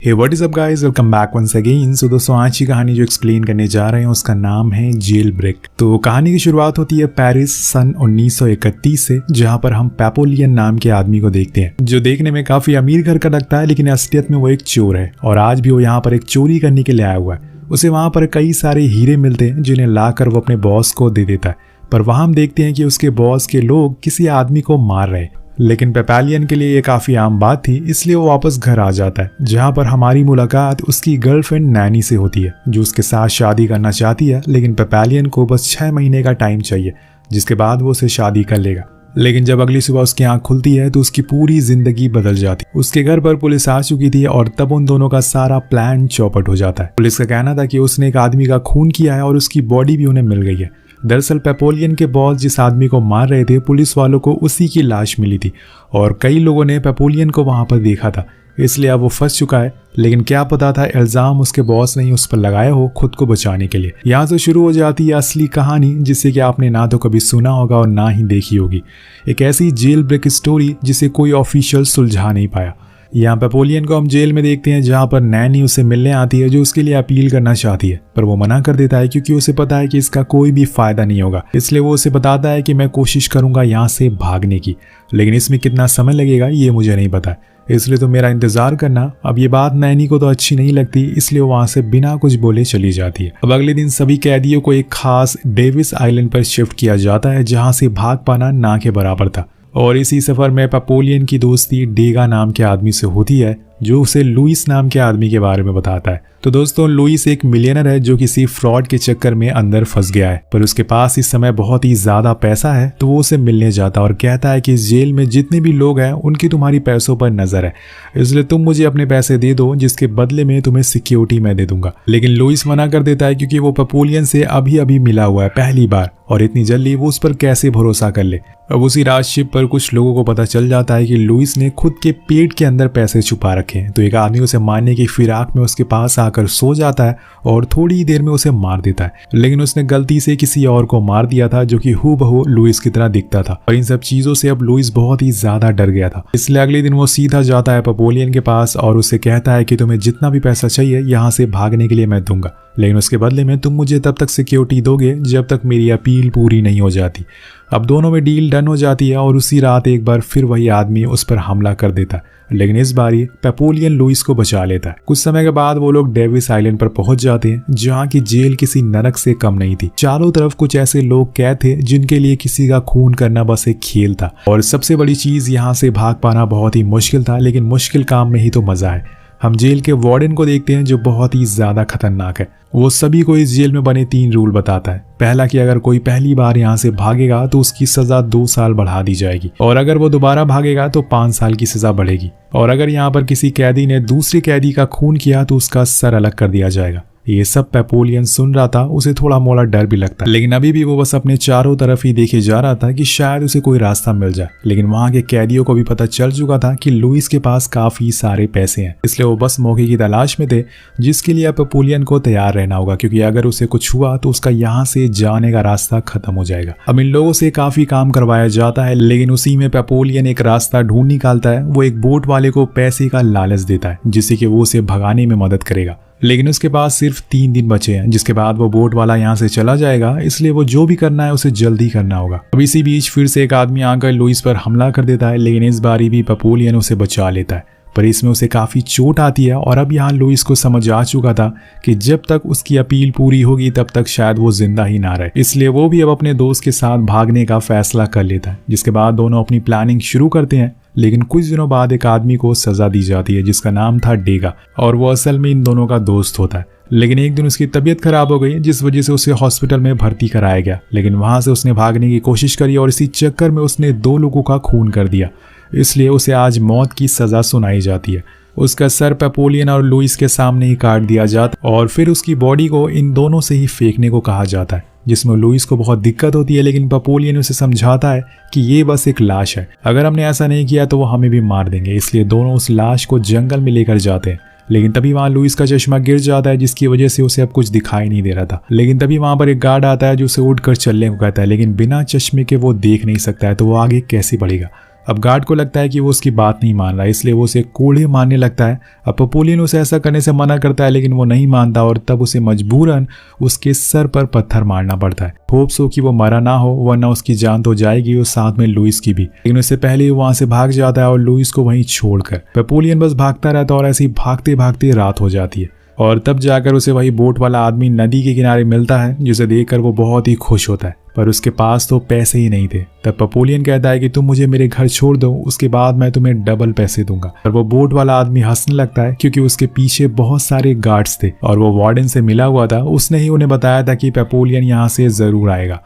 Hey what is up guys, welcome back once again. So दोस्तों, आज की कहानी जो एक्सप्लेन करने जा रहे हैं उसका नाम है जेल ब्रेक। तो कहानी की शुरुआत होती है पेरिस सन 1931 से, जहां पर हम पेपोलियन नाम के आदमी को देखते हैं, जो देखने में काफी अमीर घर का लगता है, लेकिन असलियत में वो एक चोर है और आज भी वो यहाँ पर एक चोरी करने के लिए आया हुआ है। उसे वहां पर कई सारे हीरे मिलते हैं जिन्हें लाकर वो अपने बॉस को दे देता है, पर वहां हम देखते हैं कि उसके बॉस के लोग किसी आदमी को मार रहे हैं। लेकिन पेपोलियन के लिए ये काफी आम बात थी, इसलिए वो वापस घर आ जाता है, जहां पर हमारी मुलाकात उसकी गर्लफ्रेंड नैनी से होती है, जो उसके साथ शादी करना चाहती है। लेकिन पेपोलियन को बस 6 महीने का टाइम चाहिए, जिसके बाद वो उसे शादी कर लेगा। लेकिन जब अगली सुबह उसकी आंख खुलती है तो उसकी पूरी जिंदगी बदल जाती है। उसके घर पर पुलिस आ चुकी थी और तब उन दोनों का सारा प्लान चौपट हो जाता है। पुलिस का कहना था कि उसने एक आदमी का खून किया है और उसकी बॉडी भी उन्हें मिल गई है। दरअसल पेपोलियन के बॉस जिस आदमी को मार रहे थे, पुलिस वालों को उसी की लाश मिली थी और कई लोगों ने पेपोलियन को वहां पर देखा था, इसलिए अब वो फंस चुका है। लेकिन क्या पता था इल्जाम उसके बॉस ने ही उस पर लगाया हो खुद को बचाने के लिए। यहाँ से शुरू हो जाती है असली कहानी, जिसे कि आपने ना तो कभी सुना होगा और ना ही देखी होगी। एक ऐसी जेल ब्रेक स्टोरी जिसे कोई ऑफिशियल सुलझा नहीं पाया। यहाँ पेपोलियन को हम जेल में देखते हैं, जहाँ पर नैनी उसे मिलने आती है, जो उसके लिए अपील करना चाहती है, पर वो मना कर देता है क्योंकि उसे पता है कि इसका कोई भी फायदा नहीं होगा। इसलिए वो उसे बताता है कि मैं कोशिश करूंगा यहाँ से भागने की, लेकिन इसमें कितना समय लगेगा ये मुझे नहीं पता, इसलिए तो मेरा इंतजार करना। अब ये बात नैनी को तो अच्छी नहीं लगती, इसलिए वो वहां से बिना कुछ बोले चली जाती है। अब अगले दिन सभी कैदियों को एक खास डेविस आइलैंड पर शिफ्ट किया जाता है, जहां से भाग पाना ना के बराबर था। और इसी सफर में पेपोलियन की दोस्ती डेगा नाम के आदमी से होती है, जो उसे लुइस नाम के आदमी के बारे में बताता है। तो दोस्तों, लुइस एक मिलियनर है जो किसी फ्रॉड के चक्कर में अंदर फंस गया है, पर उसके पास इस समय बहुत ही ज्यादा पैसा है। तो वो उसे मिलने जाता है और कहता है कि इस जेल में जितने भी लोग हैं उनकी तुम्हारी पैसों पर नजर है, इसलिए तुम मुझे अपने पैसे दे दो, जिसके बदले में तुम्हें सिक्योरिटी मैं दे दूंगा। लेकिन लुइस मना कर देता है क्योंकि वो पेपोलियन से अभी अभी मिला हुआ है पहली बार, और इतनी जल्दी वो उस पर कैसे भरोसा कर ले। अब उसी रात शिप पर कुछ लोगों को पता चल जाता है कि लुइस ने खुद के पेट के अंदर पैसे छुपा रखे हैं। तो एक आदमी उसे मारने की फिराक में उसके पास आकर सो जाता है और थोड़ी ही देर में उसे मार देता है, लेकिन उसने गलती से किसी और को मार दिया था जो कि हूबहू लुइस की तरह दिखता था। और इन सब चीजों से अब लुइस बहुत ही ज्यादा डर गया था, इसलिए अगले दिन वो सीधा जाता है पेपोलियन के पास और उसे कहता है कि तुम्हें जितना भी पैसा चाहिए यहाँ से भागने के लिए मैं दूंगा, लेकिन उसके बदले में तुम मुझे तब तक सिक्योरिटी दोगे जब तक मेरी अपील पूरी नहीं हो जाती। अब दोनों में डील डन हो जाती है और उसी रात एक बार फिर वही आदमी उस पर हमला कर देता है, लेकिन इस बारी पेपोलियन लुइस को बचा लेता है। कुछ समय के बाद वो लोग डेविस आइलैंड पर पहुंच जाते हैं, जहां की जेल किसी नरक से कम नहीं थी। चारों तरफ कुछ ऐसे लोग कैद थे जिनके लिए किसी का खून करना बस एक खेल था, और सबसे बड़ी चीज यहाँ से भाग पाना बहुत ही मुश्किल था, लेकिन मुश्किल काम में ही तो मजा है। हम जेल के वार्डन को देखते हैं, जो बहुत ही ज्यादा खतरनाक है। वो सभी को इस जेल में बने 3 रूल बताता है। पहला कि अगर कोई पहली बार यहाँ से भागेगा तो उसकी सजा 2 साल बढ़ा दी जाएगी, और अगर वो दोबारा भागेगा तो 5 साल की सजा बढ़ेगी, और अगर यहाँ पर किसी कैदी ने दूसरे कैदी का खून किया तो उसका सर अलग कर दिया जाएगा। ये सब पेपोलियन सुन रहा था, उसे थोड़ा मोड़ा डर भी लगता, लेकिन अभी भी वो बस अपने चारों तरफ ही देखे जा रहा था कि शायद उसे कोई रास्ता मिल जाए। लेकिन वहां के कैदियों को भी पता चल चुका था कि लुइस के पास काफी सारे पैसे हैं, इसलिए वो बस मौके की तलाश में थे, जिसके लिए पेपोलियन को तैयार रहना होगा, क्योंकि अगर उसे कुछ हुआ तो उसका यहाँ से जाने का रास्ता खत्म हो जाएगा। अब इन लोगों से काफी काम करवाया जाता है, लेकिन उसी में पेपोलियन एक रास्ता ढूंढ निकालता है। वो एक बोट वाले को पैसे का लालच देता है, जिससे कि वो उसे भगाने में मदद करेगा, लेकिन उसके पास सिर्फ 3 दिन बचे हैं, जिसके बाद वो बोट वाला यहाँ से चला जाएगा, इसलिए वो जो भी करना है उसे जल्दी करना होगा। अब इसी बीच फिर से एक आदमी आकर लुइस पर हमला कर देता है, लेकिन इस बारी भी पेपोलियन उसे बचा लेता है, पर इसमें उसे काफी चोट आती है। और अब यहाँ लुइस को समझ आ चुका था कि जब तक उसकी अपील पूरी होगी तब तक शायद वो जिंदा ही ना रहे, इसलिए वो भी अब अपने दोस्त के साथ भागने का फैसला कर लेता है। जिसके बाद दोनों अपनी प्लानिंग शुरू करते हैं, लेकिन कुछ दिनों बाद एक आदमी को सजा दी जाती है जिसका नाम था डेगा, और वो असल में इन दोनों का दोस्त होता है। लेकिन एक दिन उसकी तबीयत खराब हो गई, जिस वजह से उसे हॉस्पिटल में भर्ती कराया गया, लेकिन वहां से उसने भागने की कोशिश करी और इसी चक्कर में उसने 2 लोगों का खून कर दिया, इसलिए उसे आज मौत की सजा सुनाई जाती है। उसका सर पेपोलियन और लुइस के सामने ही काट दिया जाता और फिर उसकी बॉडी को इन दोनों से ही फेंकने को कहा जाता है, जिसमें लुइस को बहुत दिक्कत होती है, लेकिन पेपोलियन उसे समझाता है कि ये बस एक लाश है, अगर हमने ऐसा नहीं किया तो वो हमें भी मार देंगे, इसलिए दोनों उस लाश को जंगल में लेकर जाते हैं। लेकिन तभी वहां लुइस का चश्मा गिर जाता है, जिसकी वजह से उसे अब कुछ दिखाई नहीं दे रहा था। लेकिन तभी वहां पर एक गार्ड आता है जो उसे उठकर चलने को कहता है, लेकिन बिना चश्मे के वो देख नहीं सकता है, तो वो आगे कैसे बढ़ेगा। अब गार्ड को लगता है कि वो उसकी बात नहीं मान रहा है, इसलिए वो उसे कोड़े मारने लगता है। अब पेपोलियन उसे ऐसा करने से मना करता है, लेकिन वो नहीं मानता और तब उसे मजबूरन उसके सर पर पत्थर मारना पड़ता है। होप्स हो कि वो मरा ना हो, वरना उसकी जान तो जाएगी और साथ में लुइस की भी। लेकिन उससे पहले वो वहां से भाग जाता है और लुइस को वहीं छोड़कर। पेपोलियन बस भागता रहता है और ऐसे ही भागते भागते रात हो जाती है और तब जाकर उसे वही बोट वाला आदमी नदी के किनारे मिलता है, जिसे देखकर वो बहुत ही खुश होता है, पर उसके पास तो पैसे ही नहीं थे। तब पेपोलियन कहता है कि तुम मुझे मेरे घर छोड़ दो, उसके बाद मैं तुम्हें डबल पैसे दूंगा। पर वो बोट वाला आदमी हंसने लगता है, क्योंकि उसके पीछे बहुत सारे गार्ड्स थे और वो वार्डन से मिला हुआ था। उसने ही उन्हें बताया था कि पेपोलियन यहाँ से जरूर आएगा।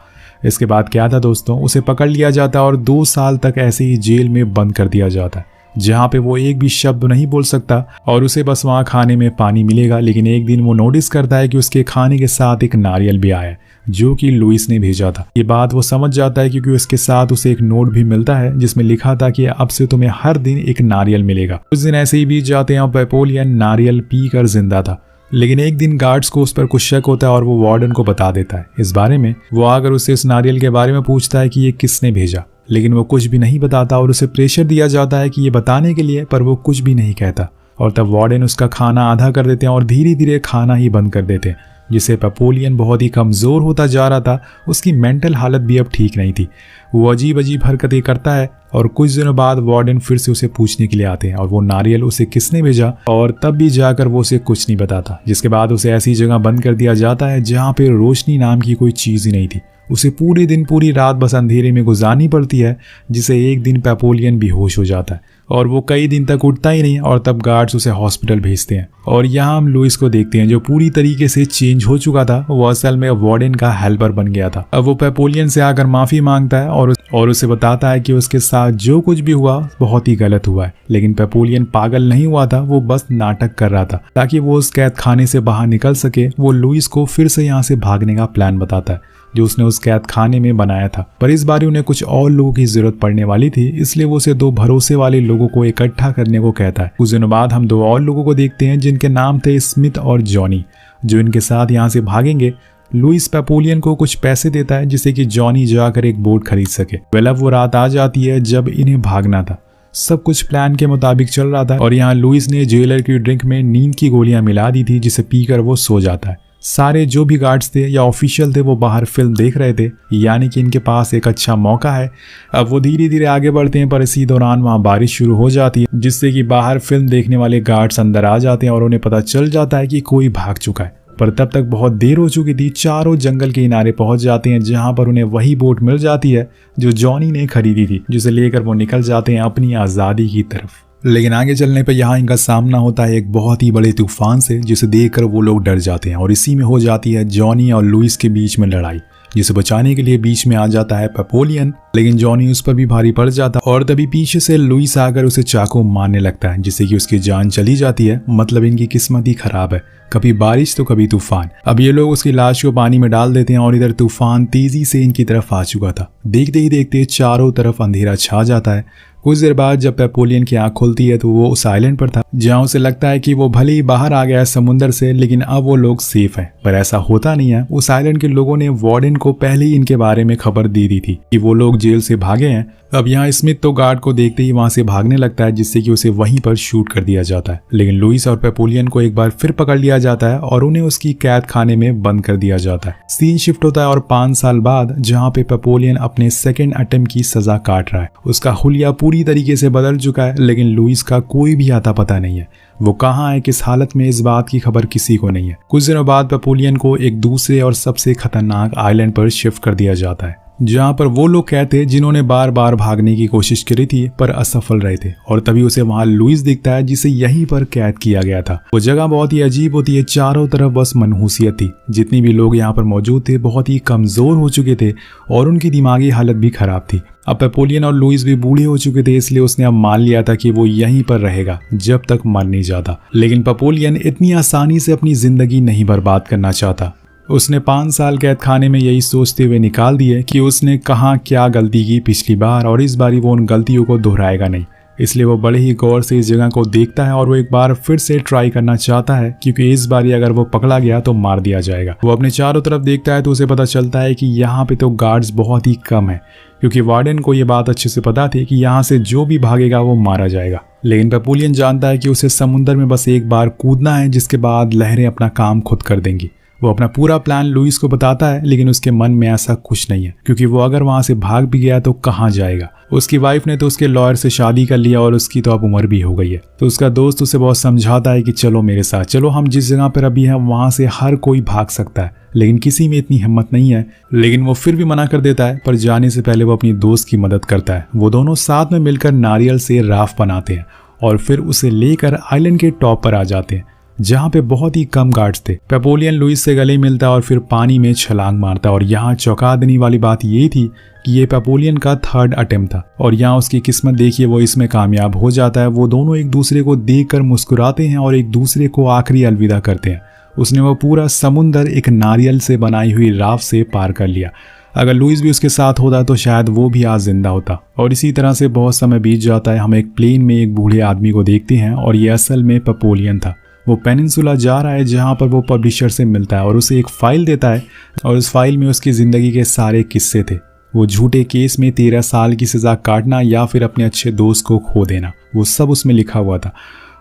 इसके बाद क्या था दोस्तों, उसे पकड़ लिया जाता और 2 साल तक ऐसे ही जेल में बंद कर दिया जाता है, जहाँ पे वो एक भी शब्द नहीं बोल सकता और उसे बस वहाँ खाने में पानी मिलेगा। लेकिन एक दिन वो नोटिस करता है कि उसके खाने के साथ एक नारियल भी आया है, जो कि लुइस ने भेजा था। ये बात वो समझ जाता है, क्योंकि उसके साथ उसे एक नोट भी मिलता है जिसमें लिखा था कि अब से तुम्हें हर दिन एक नारियल मिलेगा। कुछ दिन ऐसे ही बीत जाते हैं और पेपोलियन नारियल पी कर जिंदा था। लेकिन एक दिन गार्ड्स को उस पर कुछ शक होता है और वो वार्डन को बता देता है इस बारे में। वो आकर उससे इस नारियल के बारे में पूछता है कि ये किसने भेजा, लेकिन वो कुछ भी नहीं बताता और उसे प्रेशर दिया जाता है कि ये बताने के लिए, पर वो कुछ भी नहीं कहता। और तब वार्डन उसका खाना आधा कर देते हैं और धीरे धीरे खाना ही बंद कर देते हैं, जिससे पेपोलियन बहुत ही कमज़ोर होता जा रहा था। उसकी मेंटल हालत भी अब ठीक नहीं थी। वो अजीब अजीब हरकतें करता है और कुछ दिनों बाद वार्डन फिर से उसे पूछने के लिए आते हैं और वो नारियल उसे किसने भेजा, और तब भी जाकर वो उसे कुछ नहीं बताता। जिसके बाद उसे ऐसी जगह बंद कर दिया जाता है जहाँ पे रोशनी नाम की कोई चीज़ ही नहीं थी। उसे पूरे दिन पूरी रात बस अंधेरे में गुजारनी पड़ती है, जिसे एक दिन पेपोलियन बेहोश हो जाता है और वो कई दिन तक उठता ही नहीं। और तब गार्ड्स उसे हॉस्पिटल भेजते हैं और यहाँ हम लुइस को देखते हैं, जो पूरी तरीके से चेंज हो चुका था। वो असल में वार्डन का हेल्पर बन गया था। अब वो पेपोलियन से आकर माफी मांगता है और उसे बताता है कि उसके साथ जो कुछ भी हुआ बहुत ही गलत हुआ है। लेकिन पेपोलियन पागल नहीं हुआ था, वो बस नाटक कर रहा था ताकि वो उस कैद खाने से बाहर निकल सके। वो लुइस को फिर से यहाँ से भागने का प्लान बताता है जो उसने उस कैद खाने में बनाया था, पर इस बार उन्हें कुछ और लोगों की जरूरत पड़ने वाली थी, इसलिए वो उसे 2 भरोसे वाले लोगों को इकट्ठा करने को कहता है। कुछ दिनों बाद हम 2 और लोगों को देखते हैं जिनके नाम थे स्मिथ और जॉनी, जो इनके साथ यहाँ से भागेंगे। लुइस पेपोलियन को कुछ पैसे देता है जिससे कि जॉनी जाकर एक बोट खरीद सके। वेल अब वो रात आ जाती है जब इन्हें भागना था। सब कुछ प्लान के मुताबिक चल रहा था और यहाँ लुइस ने जेलर की ड्रिंक में नींद की गोलियां मिला दी थी, जिसे पीकर वो सो जाता है। सारे जो भी गार्ड्स थे या ऑफिशियल थे वो बाहर फिल्म देख रहे थे, यानी कि इनके पास एक अच्छा मौका है। अब वो धीरे धीरे आगे बढ़ते हैं, पर इसी दौरान वहाँ बारिश शुरू हो जाती है, जिससे कि बाहर फिल्म देखने वाले गार्ड्स अंदर आ जाते हैं और उन्हें पता चल जाता है कि कोई भाग चुका है। पर तब तक बहुत देर हो चुकी थी। चारों जंगल के किनारे पहुंच जाते हैं, जहां पर उन्हें वही बोट मिल जाती है जो जॉनी ने खरीदी थी, जिसे लेकर वो निकल जाते हैं अपनी आज़ादी की तरफ। लेकिन आगे चलने पर यहाँ इनका सामना होता है एक बहुत ही बड़े तूफान से, जिसे देखकर वो लोग डर जाते हैं और इसी में हो जाती है जॉनी और लुइस के बीच में लड़ाई, जिसे बचाने के लिए बीच में आ जाता है पेपोलियन। लेकिन जॉनी उस पर भी भारी पड़ जाता है और तभी पीछे से लुइस आकर उसे चाकू मारने लगता है, जिससे कि उसकी जान चली जाती है। मतलब इनकी किस्मत ही खराब है, कभी बारिश तो कभी तूफान। अब ये लोग उसकी लाश को पानी में डाल देते हैं और इधर तूफान तेजी से इनकी तरफ आ चुका था। देखते ही देखते चारों तरफ अंधेरा छा जाता है। कुछ देर बाद जब पेपोलियन की आंख खुलती है तो वो उस आइलैंड पर था, जहां उसे लगता है कि वो भले ही बाहर आ गया है समुद्र से, लेकिन अब वो लोग सेफ हैं। पर ऐसा होता नहीं है। उस आइलैंड के लोगों ने वार्डन को पहले ही इनके बारे में खबर दे दी थी कि वो लोग जेल से भागे हैं। अब यहाँ स्मिथ तो गार्ड को देखते ही वहां से भागने लगता है, जिससे कि उसे वहीं पर शूट कर दिया जाता है। लेकिन लुइस और पेपोलियन को एक बार फिर पकड़ लिया जाता है और उन्हें उसकी कैद खाने में बंद कर दिया जाता है। सीन शिफ्ट होता है और 5 साल बाद, जहाँ पे पेपोलियन अपने सेकेंड अटेम्प्ट की सजा काट रहा है। उसका हुलिया पूरी तरीके से बदल चुका है, लेकिन लुइस का कोई भी आता पता नहीं है। वो कहाँ है, किस हालत में, इस बात की खबर किसी को नहीं है। कुछ दिनों बाद पेपोलियन को एक दूसरे और सबसे खतरनाक आइलैंड पर शिफ्ट कर दिया जाता है, जहाँ पर वो लोग कैद थे जिन्होंने बार बार भागने की कोशिश करी थी पर असफल रहे थे। और तभी उसे वहाँ लुइस दिखता है, जिसे यहीं पर कैद किया गया था। वो जगह बहुत ही अजीब होती है, चारों तरफ बस मनहूसियत थी। जितनी भी लोग यहाँ पर मौजूद थे बहुत ही कमजोर हो चुके थे और उनकी दिमागी हालत भी खराब थी। अब पेपोलियन और लुइस भी बूढ़े हो चुके थे, इसलिए उसने अब मान लिया था कि वो यहीं पर रहेगा जब तक मर नहीं जाता। लेकिन पेपोलियन इतनी आसानी से अपनी जिंदगी नहीं बर्बाद करना चाहता। उसने 5 साल कैद खाने में यही सोचते हुए निकाल दिए कि उसने कहाँ क्या गलती की पिछली बार, और इस बारी वो उन गलतियों को दोहराएगा नहीं। इसलिए वो बड़े ही गौर से इस जगह को देखता है और वो एक बार फिर से ट्राई करना चाहता है, क्योंकि इस बारी अगर वो पकड़ा गया तो मार दिया जाएगा। वो अपने चारों तरफ देखता है तो उसे पता चलता है कि यहाँ पे तो गार्ड्स बहुत ही कम है, क्योंकि वार्डन को ये बात अच्छे से पता थी कि यहाँ से जो भी भागेगा वो मारा जाएगा। लेकिन पेपोलियन जानता है कि उसे समुद्र में बस एक बार कूदना है, जिसके बाद लहरें अपना काम खुद कर देंगी। वो अपना पूरा प्लान लुइस को बताता है, लेकिन उसके मन में ऐसा कुछ नहीं है, क्योंकि वो अगर वहां से भाग भी गया तो कहाँ जाएगा। उसकी वाइफ ने तो उसके लॉयर से शादी कर लिया और उसकी तो अब उम्र भी हो गई है। तो उसका दोस्त उसे बहुत समझाता है कि चलो मेरे साथ चलो, हम जिस जगह पर अभी हैं वहां से हर कोई भाग सकता है, लेकिन किसी में इतनी हिम्मत नहीं है। लेकिन वो फिर भी मना कर देता है, पर जाने से पहले वो अपनी दोस्त की मदद करता है। वो दोनों साथ में मिलकर नारियल से राफ्ट बनाते हैं और फिर उसे लेकर आइलैंड के टॉप पर आ जाते हैं, जहाँ पे बहुत ही कम गार्ड्स थे। पेपोलियन लुइस से गले मिलता और फिर पानी में छलांग मारता। और यहाँ चौंका देने वाली बात ये थी कि ये पेपोलियन का 3rd अटेम्प्ट था और यहाँ उसकी किस्मत देखिए, वो इसमें कामयाब हो जाता है। वो दोनों एक दूसरे को देखकर मुस्कुराते हैं और एक दूसरे को आखिरी अलविदा करते हैं। उसने वो पूरा समुंदर एक नारियल से बनाई हुई राफ्ट से पार कर लिया। अगर लुइस भी उसके साथ होता तो शायद वो भी आज जिंदा होता। और इसी तरह से बहुत समय बीत जाता है। हम एक प्लेन में एक बूढ़े आदमी को देखते हैं और ये असल में पेपोलियन था। वो पेनिनसुला जा रहा है, जहाँ पर वो पब्लिशर से मिलता है और उसे एक फाइल देता है और उस फाइल में उसकी ज़िंदगी के सारे किस्से थे। वो झूठे केस में 13 साल की सज़ा काटना या फिर अपने अच्छे दोस्त को खो देना, वो सब उसमें लिखा हुआ था।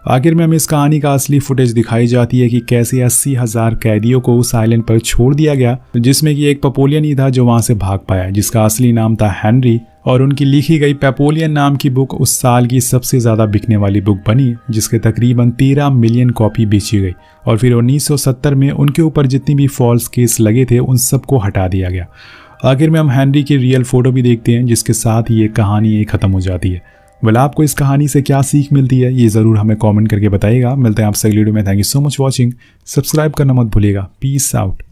आखिर में हमें इस कहानी का असली फुटेज दिखाई जाती है कि कैसे 80,000 कैदियों को उस आइलैंड पर छोड़ दिया गया, जिसमें कि एक पेपोलियन ही था जो वहां से भाग पाया, जिसका असली नाम था हेनरी। और उनकी लिखी गई पेपोलियन नाम की बुक उस साल की सबसे ज़्यादा बिकने वाली बुक बनी, जिसके तकरीबन 13 मिलियन कॉपी बेची गई। और फिर 1970 में उनके ऊपर जितनी भी फॉल्स केस लगे थे उन सबको हटा दिया गया। आखिर में हम हेनरी की रियल फोटो भी देखते हैं, जिसके साथ ही ये कहानी ख़त्म हो जाती है। वेल, आपको इस कहानी से क्या सीख मिलती है ये ज़रूर हमें कमेंट करके बताइएगा। मिलते हैं आपसे अगली वीडियो में। Thank you so much watching. Subscribe करना मत भूलिएगा। Peace out.